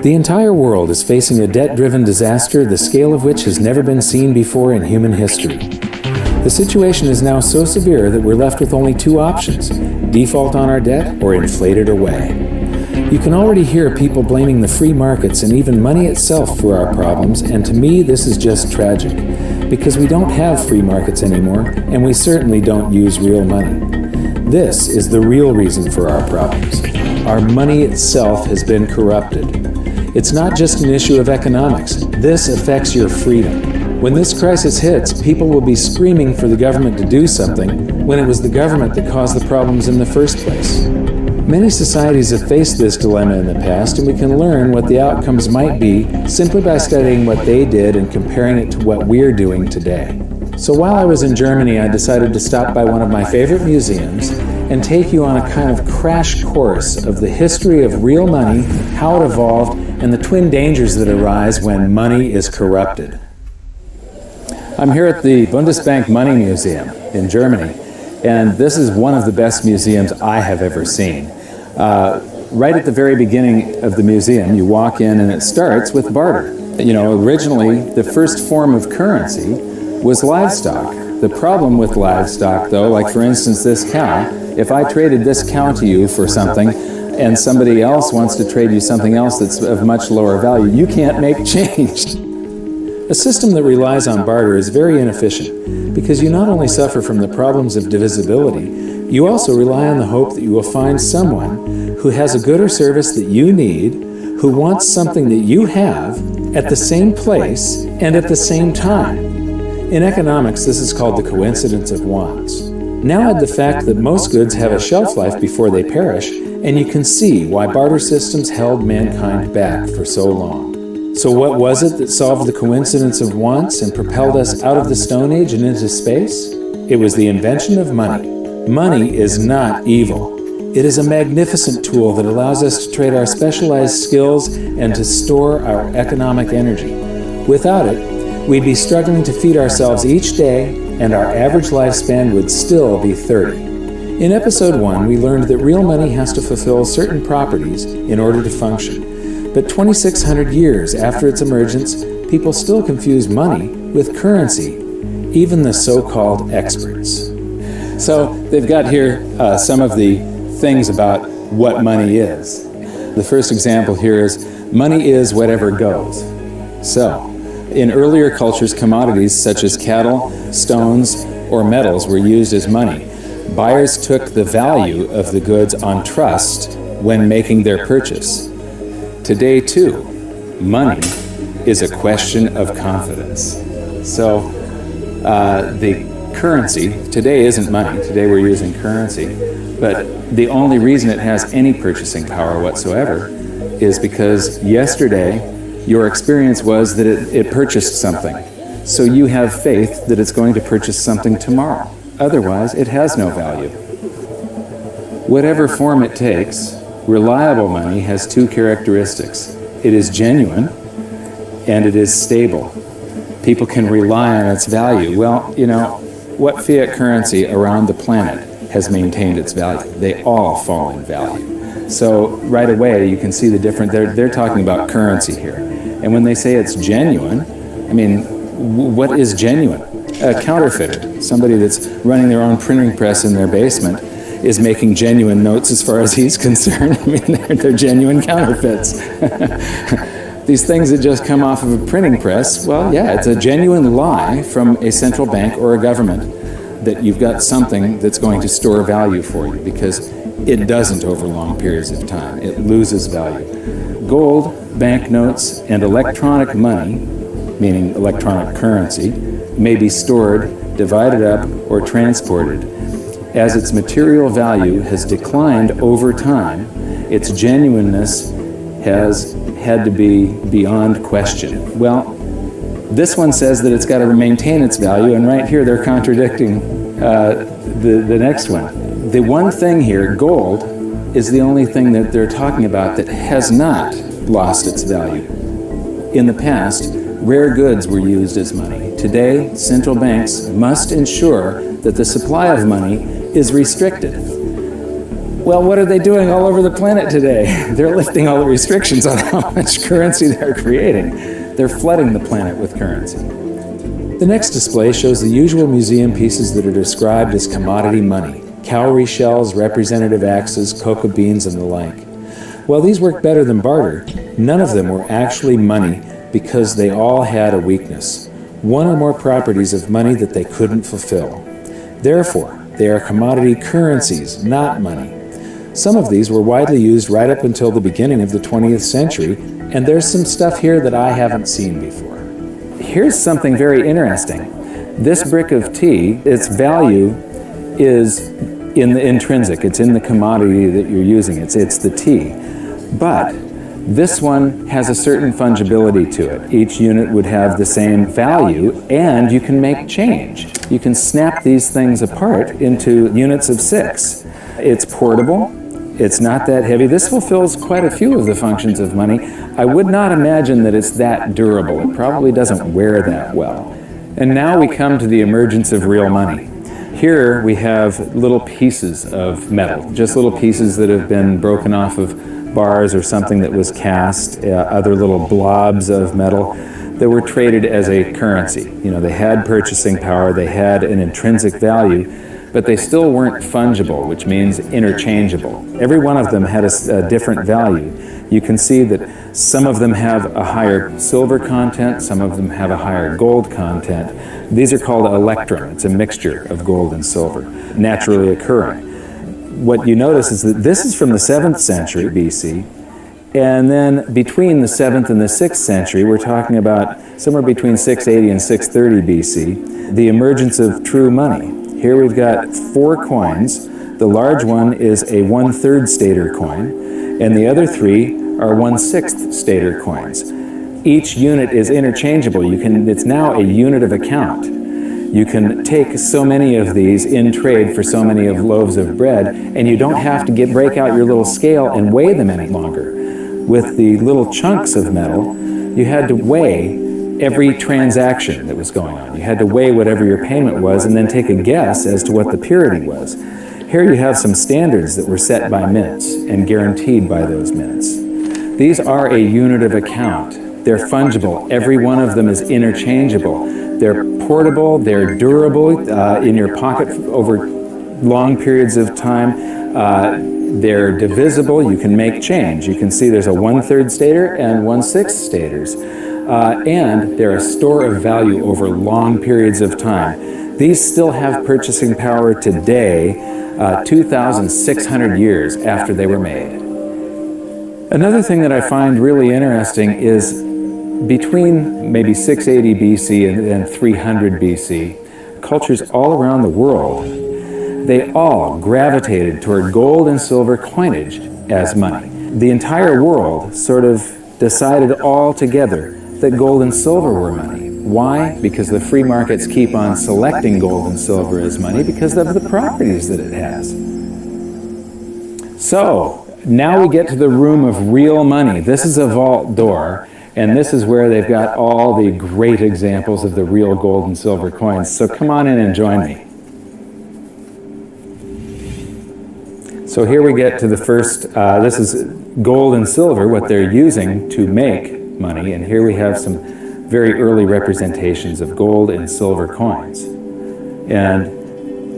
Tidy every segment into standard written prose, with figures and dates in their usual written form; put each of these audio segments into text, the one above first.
The entire world is facing a debt-driven disaster the scale of which has never been seen before in human history. The situation is now so severe that we're left with only two options: default on our debt or inflate it away. You can already hear people blaming the free markets and even money itself for our problems, and to me this is just tragic, because we don't have free markets anymore, and we certainly don't use real money. This is the real reason for our problems. Our money itself has been corrupted. It's not just an issue of economics. This affects your freedom. When this crisis hits, people will be screaming for the government to do something when it was the government that caused the problems in the first place. Many societies have faced this dilemma in the past, and we can learn what the outcomes might be simply by studying what they did and comparing it to what we're doing today. So while I was in Germany, I decided to stop by one of my favorite museums and take you on a kind of crash course of the history of real money, how it evolved, and the twin dangers that arise when money is corrupted. I'm here at the Bundesbank Money Museum in Germany, and this is one of the best museums I have ever seen. Right at the very beginning of the museum, you walk in and it starts with barter. You know, originally the first form of currency was livestock. The problem with livestock, though, like for instance this cow, if I traded this cow to you for something and somebody else wants to trade you something else that's of much lower value, you can't make change. A system that relies on barter is very inefficient because you not only suffer from the problems of divisibility, you also rely on the hope that you will find someone who has a good or service that you need, who wants something that you have at the same place and at the same time. In economics, this is called the coincidence of wants. Now add the fact that most goods have a shelf life before they perish, and you can see why barter systems held mankind back for so long. So what was it that solved the coincidence of wants and propelled us out of the Stone Age and into space? It was the invention of money. Money is not evil. It is a magnificent tool that allows us to trade our specialized skills and to store our economic energy. Without it, we'd be struggling to feed ourselves each day, and our average lifespan would still be 30. In Episode 1, we learned that real money has to fulfill certain properties in order to function. But 2,600 years after its emergence, people still confuse money with currency, even the so-called experts. So they've got here some of the things about what money is. The first example here is, money is whatever goes. So, in earlier cultures, commodities such as cattle, stones, or metals were used as money. Buyers took the value of the goods on trust when making their purchase. Today, too, money is a question of confidence. So, the currency, today isn't money, today we're using currency, but the only reason it has any purchasing power whatsoever is because yesterday your experience was that it purchased something. So you have faith that it's going to purchase something tomorrow. Otherwise, it has no value. Whatever form it takes, reliable money has two characteristics. It is genuine and it is stable. People can rely on its value. Well, you know, what fiat currency around the planet has maintained its value? They all fall in value. So right away you can see the difference. They're talking about currency here. And when they say it's genuine, I mean, what is genuine? A counterfeiter, somebody that's running their own printing press in their basement, is making genuine notes as far as he's concerned. I mean, they're genuine counterfeits. These things that just come off of a printing press, well, yeah, it's a genuine lie from a central bank or a government that you've got something that's going to store value for you, because it doesn't over long periods of time. It loses value. Gold, banknotes, and electronic money, meaning electronic currency, may be stored, divided up, or transported. As its material value has declined over time, its genuineness has had to be beyond question. Well, this one says that it's got to maintain its value, and right here they're contradicting the next one. The one thing here, gold, is the only thing that they're talking about that has not lost its value. In the past, rare goods were used as money. Today, central banks must ensure that the supply of money is restricted. Well, what are they doing all over the planet today? They're lifting all the restrictions on how much currency they're creating. They're flooding the planet with currency. The next display shows the usual museum pieces that are described as commodity money: cowrie shells, representative axes, cocoa beans, and the like. While these work better than barter, none of them were actually money because they all had a weakness: one or more properties of money that they couldn't fulfill. Therefore, they are commodity currencies, not money. Some of these were widely used right up until the beginning of the 20th century, and there's some stuff here that I haven't seen before. Here's something very interesting. This brick of tea, its value is in the intrinsic. It's in the commodity that you're using. It's the tea. But this one has a certain fungibility to it. Each unit would have the same value, and you can make change. You can snap these things apart into units of 6. It's portable. It's not that heavy. This fulfills quite a few of the functions of money. I would not imagine that it's that durable. It probably doesn't wear that well. And now we come to the emergence of real money. Here we have little pieces of metal, just little pieces that have been broken off of bars or something that was cast, other little blobs of metal that were traded as a currency. You know, they had purchasing power, they had an intrinsic value, but they still weren't fungible, which means interchangeable. Every one of them had a different value. You can see that some of them have a higher silver content, some of them have a higher gold content. These are called electrum. It's a mixture of gold and silver, naturally occurring. What you notice is that this is from the 7th century BC, and then between the 7th and the 6th century, we're talking about somewhere between 680 and 630 BC, the emergence of true money. Here we've got 4 coins. The large one is a 1/3 stater coin, and the other 3 are 1/6 stater coins. Each unit is interchangeable. It's now a unit of account. You can take so many of these in trade for so many of loaves of bread, and you don't have to break out your little scale and weigh them any longer. With the little chunks of metal, you had to weigh every transaction that was going on. You had to weigh whatever your payment was and then take a guess as to what the purity was. Here you have some standards that were set by mints and guaranteed by those mints. These are a unit of account. They're fungible. Every one of them is interchangeable. They're portable, they're durable in your pocket over long periods of time. They're divisible. You can make change. You can see there's a 1/3 stater and 1/6 staters. And they're a store of value over long periods of time. These still have purchasing power today, 2,600 years after they were made. Another thing that I find really interesting is between maybe 680 BC and 300 BC, cultures all around the world, they all gravitated toward gold and silver coinage as money. The entire world sort of decided all together that gold and silver were money. Why? Because the free markets keep on selecting gold and silver as money because of the properties that it has. So, now we get to the room of real money. This is a vault door, and this is where they've got all the great examples of the real gold and silver coins. So come on in and join me. So here we get to the first, this is gold and silver, what they're using to make money, and here we have some very early representations of gold and silver coins. And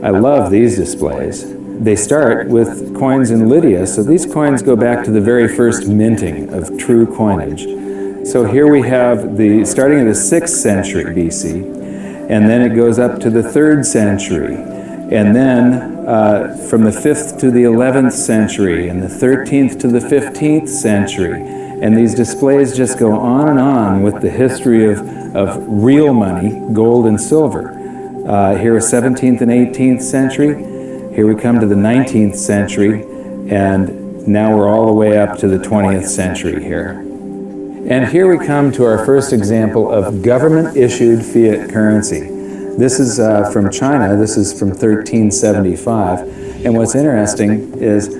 I love these displays. They start with coins in Lydia, so these coins go back to the very first minting of true coinage. So here we have starting in the 6th century BC, and then it goes up to the 3rd century, and then from the 5th to the 11th century, and the 13th to the 15th century. And these displays just go on and on with the history of real money, gold and silver. Here is 17th and 18th century. Here we come to the 19th century, and now we're all the way up to the 20th century here. And here we come to our first example of government-issued fiat currency. This is from China. This is from 1375. And what's interesting is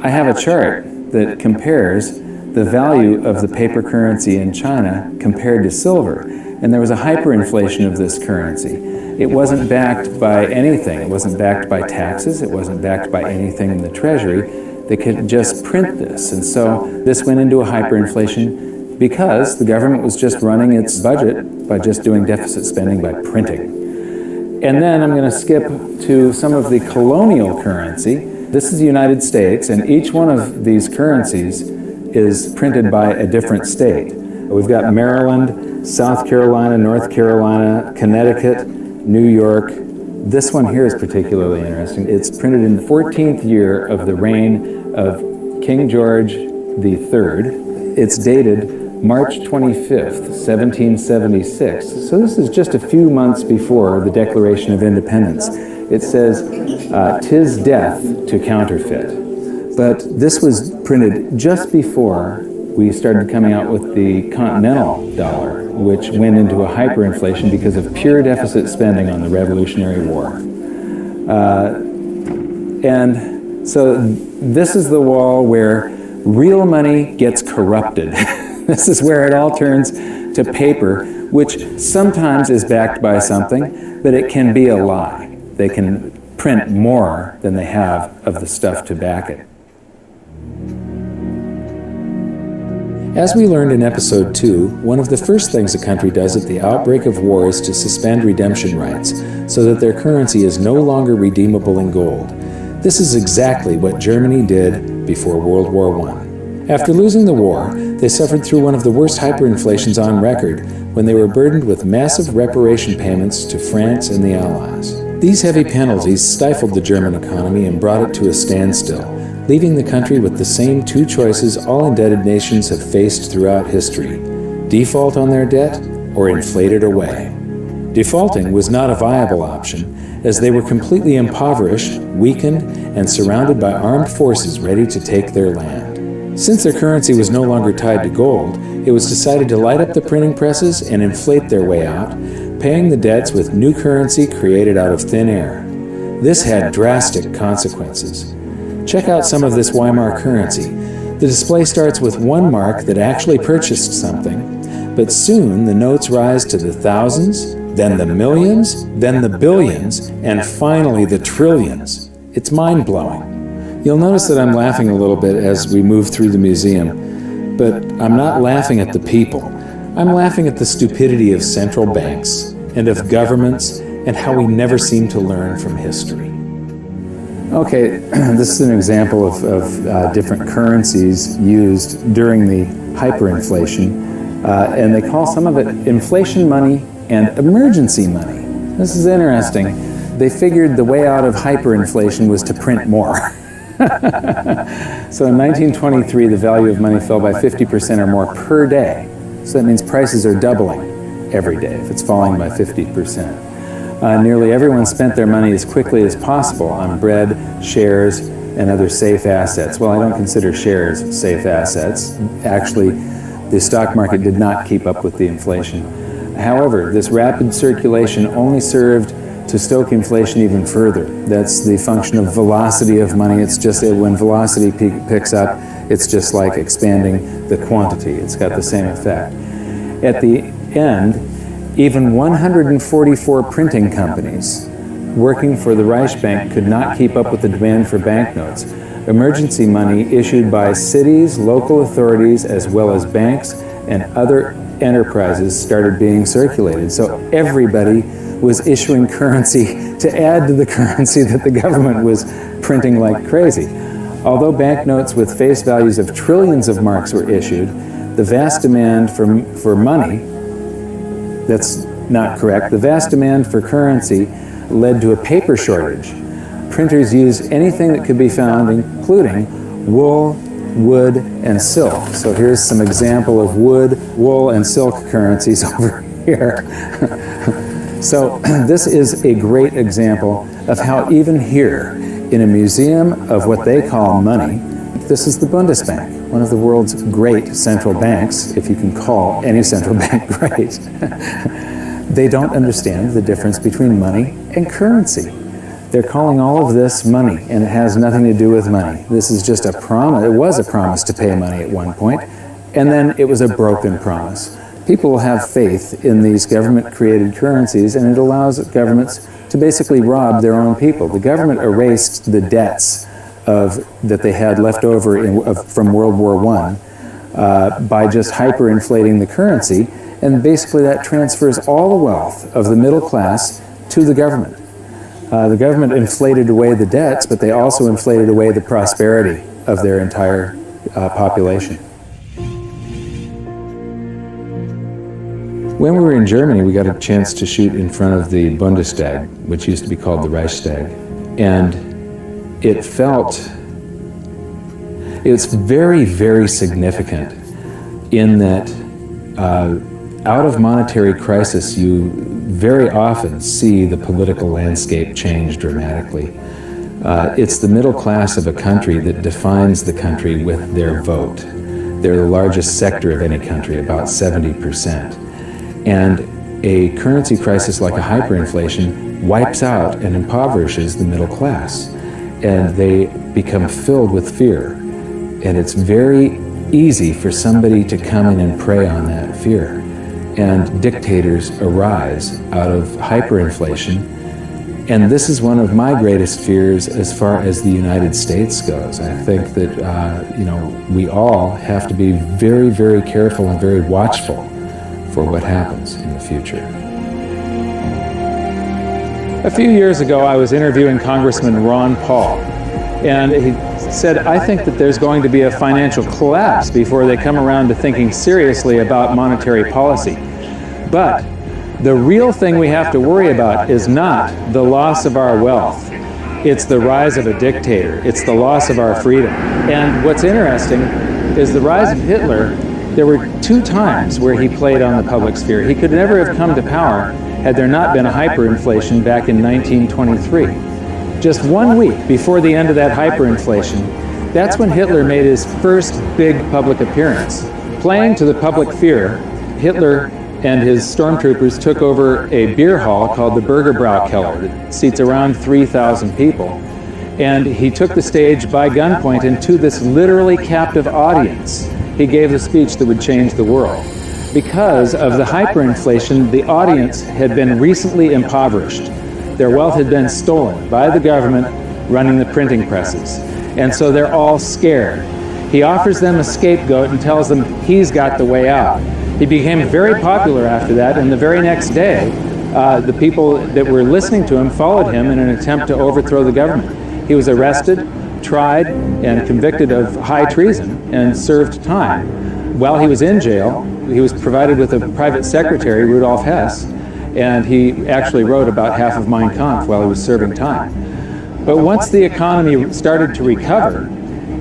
I have a chart that compares the value of the paper currency in China compared to silver. And there was a hyperinflation of this currency. It wasn't backed by anything. It wasn't backed by taxes. It wasn't backed by anything in the Treasury. They could just print this. And so this went into a hyperinflation because the government was just running its budget by just doing deficit spending by printing. And then I'm going to skip to some of the colonial currency. This is the United States, and each one of these currencies is printed by a different state. We've got Maryland, South Carolina, North Carolina, Connecticut, New York. This one here is particularly interesting. It's printed in the 14th year of the reign of King George III. It's dated March 25th, 1776. So this is just a few months before the Declaration of Independence. It says, "'Tis death to counterfeit." But this was printed just before we started coming out with the continental dollar, which went into a hyperinflation because of pure deficit spending on the Revolutionary War. And so this is the wall where real money gets corrupted. This is where it all turns to paper, which sometimes is backed by something, but it can be a lie. They can print more than they have of the stuff to back it. As we learned in Episode 2, one of the first things a country does at the outbreak of war is to suspend redemption rights so that their currency is no longer redeemable in gold. This is exactly what Germany did before World War I. After losing the war, they suffered through one of the worst hyperinflations on record when they were burdened with massive reparation payments to France and the Allies. These heavy penalties stifled the German economy and brought it to a standstill, leaving the country with the same two choices all indebted nations have faced throughout history: default on their debt or inflate it away. Defaulting was not a viable option, as they were completely impoverished, weakened, and surrounded by armed forces ready to take their land. Since their currency was no longer tied to gold, it was decided to light up the printing presses and inflate their way out, paying the debts with new currency created out of thin air. This had drastic consequences. Check out some of this Weimar currency. The display starts with one mark that actually purchased something, but soon the notes rise to the thousands, then the millions, then the billions, and finally the trillions. It's mind-blowing. You'll notice that I'm laughing a little bit as we move through the museum, but I'm not laughing at the people. I'm laughing at the stupidity of central banks and of governments and how we never seem to learn from history. Okay, this is an example of different currencies used during the hyperinflation, and they call some of it inflation money and emergency money. This is interesting. They figured the way out of hyperinflation was to print more. So in 1923, the value of money fell by 50% or more per day. So that means prices are doubling every day if it's falling by 50%. Nearly everyone spent their money as quickly as possible on bread, shares, and other safe assets. Well, I don't consider shares safe assets. Actually, the stock market did not keep up with the inflation. However, this rapid circulation only served to stoke inflation even further. That's the function of velocity of money. It's just that when velocity picks up, it's just like expanding the quantity. It's got the same effect. At the end, even 144 printing companies working for the Reichsbank could not keep up with the demand for banknotes. Emergency money issued by cities, local authorities, as well as banks and other enterprises started being circulated. So everybody was issuing currency to add to the currency that the government was printing like crazy. Although banknotes with face values of trillions of marks were issued, the vast demand for money, that's not correct, the vast demand for currency led to a paper shortage. Printers used anything that could be found, including wool, wood, and silk. So here's some example of wood, wool, and silk currencies over here. So this is a great example of how even here, in a museum of what they call money, this is the Bundesbank, one of the world's great central banks, if you can call any central bank great. They don't understand the difference between money and currency. They're calling all of this money, and it has nothing to do with money. This is just a promise. It was a promise to pay money at one point, and then it was a broken promise. people have faith in these government-created currencies, and it allows governments to basically rob their own people. The government erased the debts that they had left over from World War I by just hyperinflating the currency, and basically that transfers all the wealth of the middle class to the government. The government inflated away the debts, but they also inflated away the prosperity of their entire population. When we were in Germany, we got a chance to shoot in front of the Bundestag, which used to be called the Reichstag, and it's very, very significant in that out of monetary crisis, you very often see the political landscape change dramatically. It's the middle class of a country that defines the country with their vote. They're the largest sector of any country, about 70%. And a currency crisis like a hyperinflation wipes out and impoverishes the middle class. And they become filled with fear. And it's very easy for somebody to come in and prey on that fear. And dictators arise out of hyperinflation. And this is one of my greatest fears as far as the United States goes. I think that we all have to be very, very careful and very watchful for what happens in the future. A few years ago, I was interviewing Congressman Ron Paul, and he said, I think that there's going to be a financial collapse before they come around to thinking seriously about monetary policy. But the real thing we have to worry about is not the loss of our wealth. It's the rise of a dictator. It's the loss of our freedom. And what's interesting is the rise of Hitler. There were 2 times where he played on the public sphere. He could never have come to power had there not been a hyperinflation back in 1923. Just 1 week before the end of that hyperinflation, that's when Hitler made his first big public appearance. Playing to the public fear, Hitler and his stormtroopers took over a beer hall called the Burgerbrau Keller that seats around 3,000 people. And he took the stage by gunpoint, and to this literally captive audience, he gave a speech that would change the world. Because of the hyperinflation, the audience had been recently impoverished. Their wealth had been stolen by the government running the printing presses. And so they're all scared. He offers them a scapegoat and tells them he's got the way out. He became very popular after that, and the very next day, the people that were listening to him followed him in an attempt to overthrow the government. He was arrested, tried, and convicted of high treason and served time. While he was in jail, he was provided with a private secretary, Rudolf Hess, and he actually wrote about half of Mein Kampf while he was serving time. But once the economy started to recover,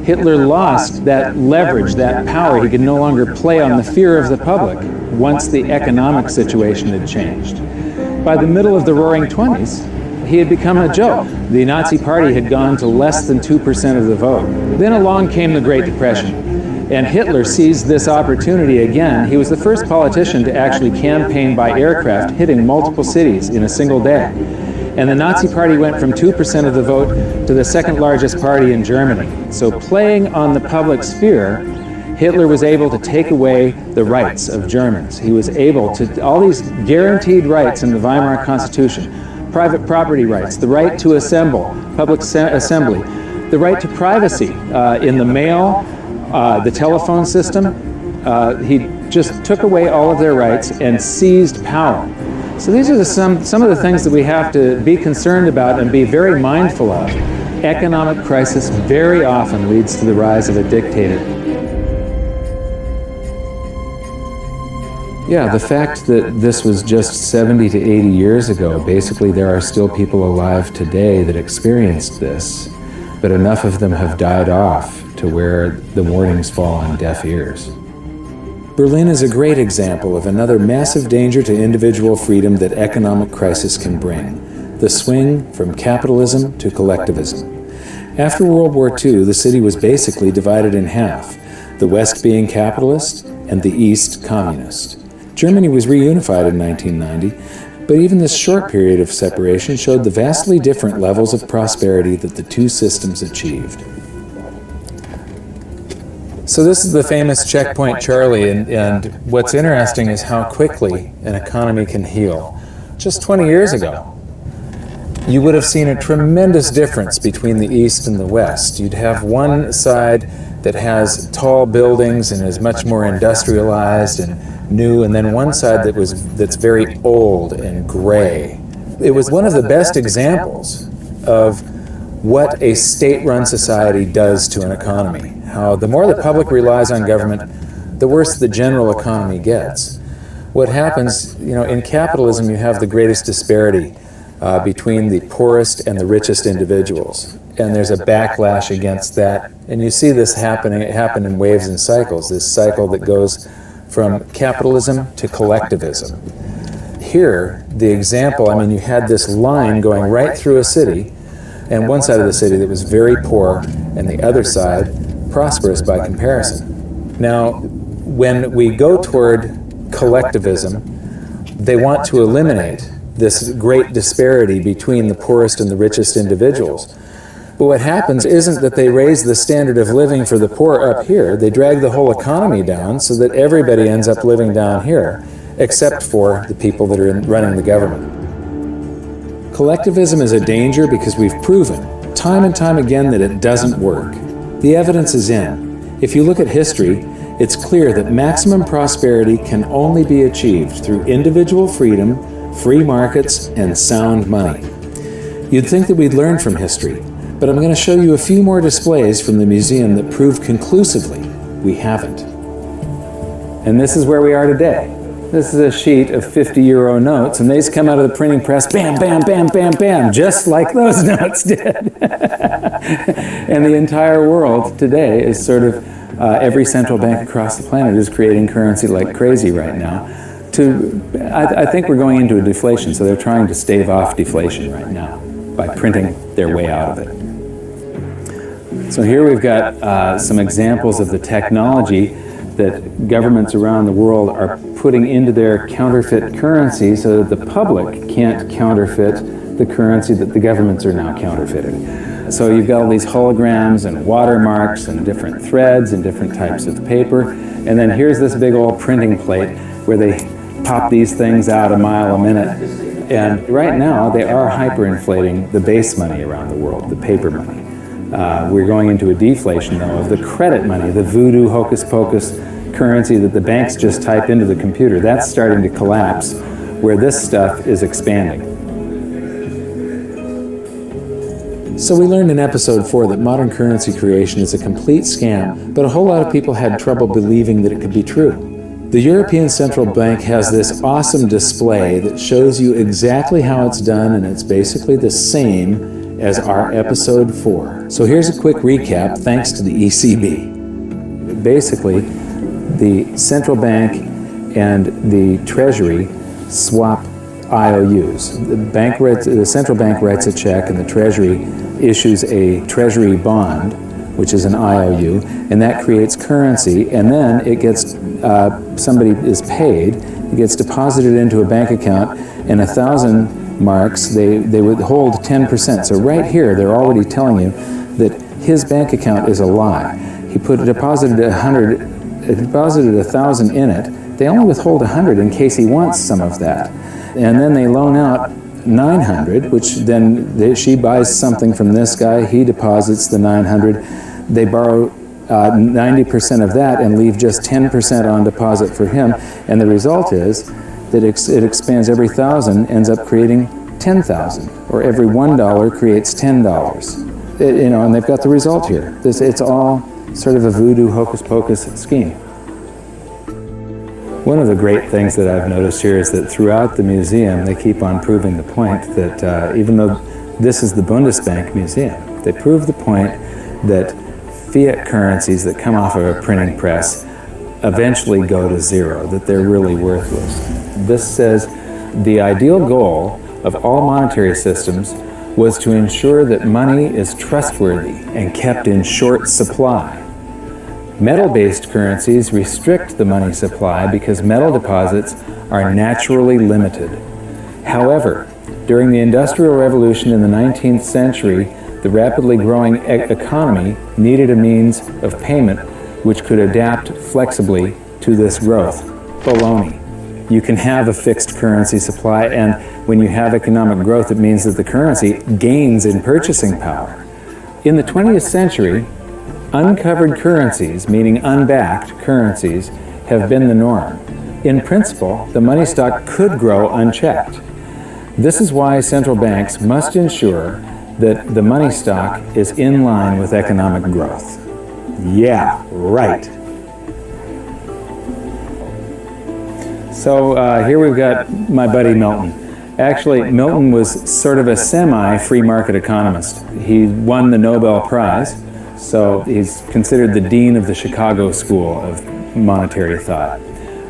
Hitler lost that leverage, that power. He could no longer play on the fear of the public once the economic situation had changed. By the middle of the Roaring '20s, he had become a joke. The Nazi Party had gone to less than 2% of the vote. Then along came the Great Depression, and Hitler seized this opportunity again. He was the first politician to actually campaign by aircraft, hitting multiple cities in a single day. And the Nazi Party went from 2% of the vote to the second largest party in Germany. So playing on the public sphere, Hitler was able to take away the rights of Germans. He was able to, all these guaranteed rights in the Weimar Constitution, private property rights, the right to assemble, public assembly, the right to privacy in the mail, the telephone system. He just took away all of their rights and seized power. So these are some of the things that we have to be concerned about and be very mindful of. Economic crisis very often leads to the rise of a dictator. Yeah, the fact that this was just 70 to 80 years ago, basically there are still people alive today that experienced this, but enough of them have died off to where the warnings fall on deaf ears. Berlin is a great example of another massive danger to individual freedom that economic crisis can bring, the swing from capitalism to collectivism. After World War II, the city was basically divided in half, the West being capitalist and the East communist. Germany was reunified in 1990, but even this short period of separation showed the vastly different levels of prosperity that the two systems achieved. So this is the famous Checkpoint Charlie, and what's interesting is how quickly an economy can heal. Just 20 years ago, you would have seen a tremendous difference between the East and the West. You'd have one side that has tall buildings and is much more industrialized and new, and then one side that's very old and gray. It was one of the best examples of what a state-run society does to an economy. How the more the public relies on government, the worse the general economy gets. What happens, in capitalism, you have the greatest disparity between the poorest and the richest individuals. And there's a backlash against that. And you see this happening. It happened in waves and cycles, this cycle that goes from capitalism to collectivism. Here, the example, you had this line going right through a city, and one side of the city that was very poor, and the other side prosperous by comparison. Now, when we go toward collectivism, they want to eliminate this great disparity between the poorest and the richest individuals. But what happens isn't that they raise the standard of living for the poor up here. They drag the whole economy down so that everybody ends up living down here, except for the people that are running the government. Collectivism is a danger because we've proven time and time again that it doesn't work. The evidence is in. If you look at history, it's clear that maximum prosperity can only be achieved through individual freedom, free markets, and sound money. You'd think that we'd learn from history, but I'm going to show you a few more displays from the museum that prove conclusively we haven't. And this is where we are today. This is a sheet of 50-euro notes, and these come out of the printing press, bam, bam, bam, bam, bam, just like those notes did. And the entire world today is sort of, every central bank across the planet is creating currency like crazy right now. I think we're going into a deflation, so they're trying to stave off deflation right now by printing their way out of it. So here we've got some examples of the technology that governments around the world are putting into their counterfeit currency so that the public can't counterfeit the currency that the governments are now counterfeiting. So you've got all these holograms and watermarks and different threads and different types of paper, and then here's this big old printing plate where they pop these things out a mile a minute. And right now they are hyperinflating the base money around the world, the paper money. We're going into a deflation, though, of the credit money, the voodoo hocus-pocus currency that the banks just type into the computer. That's starting to collapse, where this stuff is expanding. So we learned in episode 4 that modern currency creation is a complete scam, but a whole lot of people had trouble believing that it could be true. The European Central Bank has this awesome display that shows you exactly how it's done, and it's basically the same as our episode 4. So here's a quick recap thanks to the ECB. Basically, the central bank and the Treasury swap IOUs. The central bank writes a check and the Treasury issues a Treasury bond, which is an IOU, and that creates currency, and then it gets, somebody is paid, it gets deposited into a bank account, and 1,000 marks, they withhold 10%. So right here, they're already telling you that his bank account is a lie. He deposited 1,000 in it. They only withhold 100 in case he wants some of that. And then they loan out 900, which then she buys something from this guy, he deposits the 900. They borrow 90% of that and leave just 10% on deposit for him. And the result is that it expands. Every 1,000 ends up creating 10,000, or every $1 creates $10. And they've got the result here. It's all sort of a voodoo hocus-pocus scheme. One of the great things that I've noticed here is that throughout the museum, they keep on proving the point that even though this is the Bundesbank Museum, they prove the point that fiat currencies that come off of a printing press eventually go to zero, that they're really worthless. This says the ideal goal of all monetary systems was to ensure that money is trustworthy and kept in short supply. Metal-based currencies restrict the money supply because metal deposits are naturally limited. However, during the Industrial Revolution in the 19th century, the rapidly growing economy needed a means of payment which could adapt flexibly to this growth. Baloney. You can have a fixed currency supply, and when you have economic growth, it means that the currency gains in purchasing power. In the 20th century, uncovered currencies, meaning unbacked currencies, have been the norm. In principle, the money stock could grow unchecked. This is why central banks must ensure that the money stock is in line with economic growth. Yeah, right. So here we've got my buddy Milton. Actually, Milton was sort of a semi-free market economist. He won the Nobel Prize, so he's considered the dean of the Chicago School of Monetary Thought,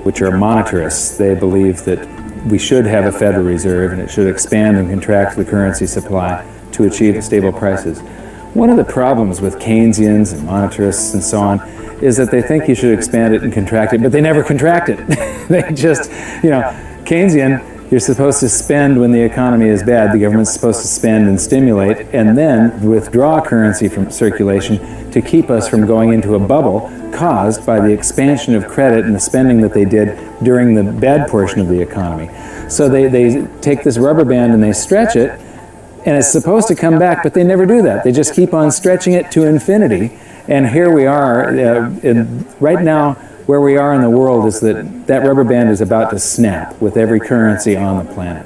which are monetarists. They believe that we should have a Federal Reserve and it should expand and contract the currency supply to achieve stable prices. One of the problems with Keynesians and monetarists and so on is that they think you should expand it and contract it, but they never contract it. They just, Keynesian, you're supposed to spend when the economy is bad. The government's supposed to spend and stimulate and then withdraw currency from circulation to keep us from going into a bubble caused by the expansion of credit and the spending that they did during the bad portion of the economy. So they take this rubber band and they stretch it, and it's supposed to come back, but they never do that. They just keep on stretching it to infinity. And here we are, right now, where we are in the world is that rubber band is about to snap with every currency on the planet.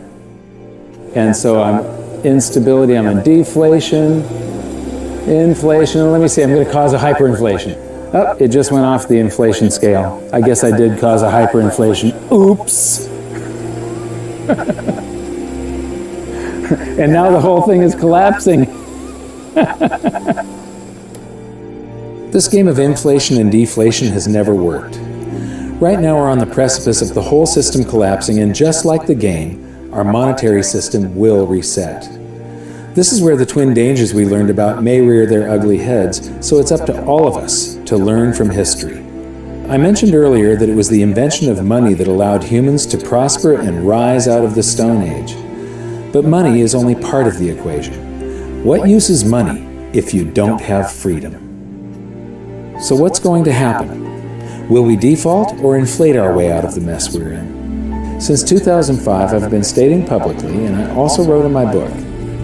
And so I'm instability, I'm in deflation, inflation. Let me see, I'm going to cause a hyperinflation. Oh, it just went off the inflation scale. I guess I did cause a hyperinflation. Oops. And now the whole thing is collapsing. This game of inflation and deflation has never worked. Right now we're on the precipice of the whole system collapsing, and just like the game, our monetary system will reset. This is where the twin dangers we learned about may rear their ugly heads, so it's up to all of us to learn from history. I mentioned earlier that it was the invention of money that allowed humans to prosper and rise out of the Stone Age. But money is only part of the equation. What use is money if you don't have freedom? So what's going to happen? Will we default or inflate our way out of the mess we're in? Since 2005, I've been stating publicly, and I also wrote in my book,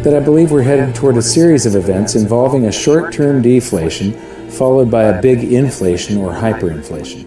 that I believe we're headed toward a series of events involving a short-term deflation followed by a big inflation or hyperinflation.